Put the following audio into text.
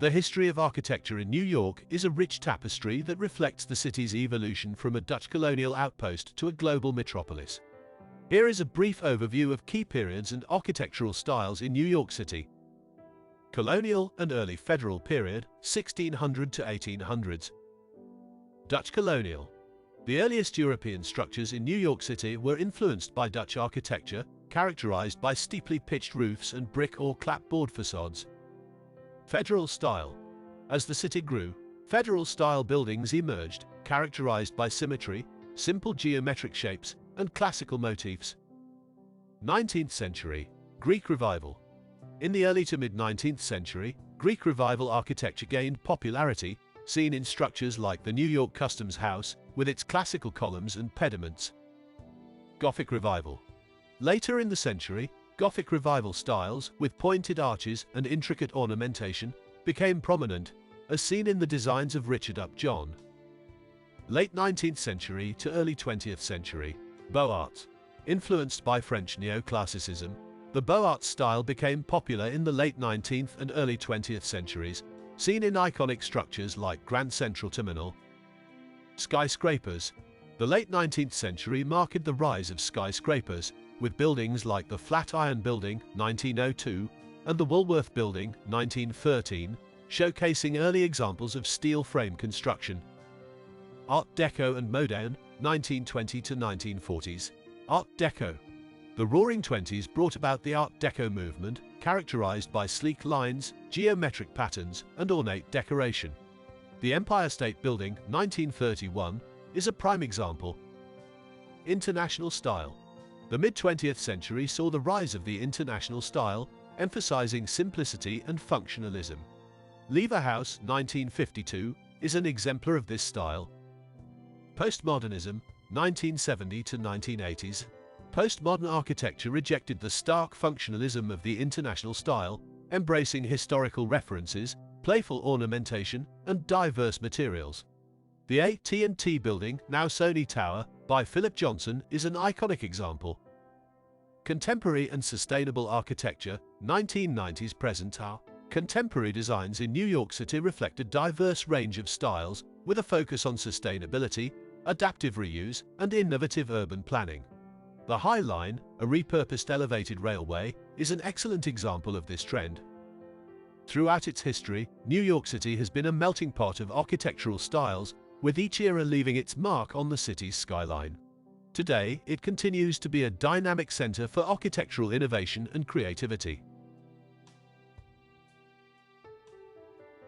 The history of architecture in New York is a rich tapestry that reflects the city's evolution from a Dutch colonial outpost to a global metropolis. Here is a brief overview of key periods and architectural styles in New York City. Colonial and early Federal period, 1600 to 1800s. Dutch colonial. The earliest European structures in New York City were influenced by Dutch architecture, characterized by steeply pitched roofs and brick or clapboard facades. Federal style. As the city grew, Federal-style buildings emerged, characterized by symmetry, simple geometric shapes, and classical motifs. 19th century, Greek Revival. In the early to mid-19th century, Greek Revival architecture gained popularity, seen in structures like the New York Customs House, with its classical columns and pediments. Gothic Revival. Later in the century, Gothic Revival styles, with pointed arches and intricate ornamentation, became prominent, as seen in the designs of Richard Upjohn. Late 19th century to early 20th century, Beaux Arts. Influenced by French neoclassicism, the Beaux Arts style became popular in the late 19th and early 20th centuries, seen in iconic structures like Grand Central Terminal. Skyscrapers. The late 19th century marked the rise of skyscrapers, with buildings like the Flatiron Building, 1902, and the Woolworth Building, 1913, showcasing early examples of steel frame construction. Art Deco and Moderne, 1920 to 1940s. Art Deco. The Roaring Twenties brought about the Art Deco movement, characterized by sleek lines, geometric patterns, and ornate decoration. The Empire State Building, 1931, is a prime example. International style. The mid-20th century saw the rise of the international style, emphasizing simplicity and functionalism. Lever House, 1952, is an exemplar of this style. Postmodernism, 1970 to 1980s. Postmodern architecture rejected the stark functionalism of the international style, embracing historical references, playful ornamentation, and diverse materials. The AT&T Building, now Sony Tower, by Philip Johnson, is an iconic example. Contemporary and sustainable architecture, 1990s present hour. Contemporary designs in New York City reflect a diverse range of styles, with a focus on sustainability, adaptive reuse, and innovative urban planning. The High Line, a repurposed elevated railway, is an excellent example of this trend. Throughout its history, New York City has been a melting pot of architectural styles, with each era leaving its mark on the city's skyline. Today, it continues to be a dynamic center for architectural innovation and creativity.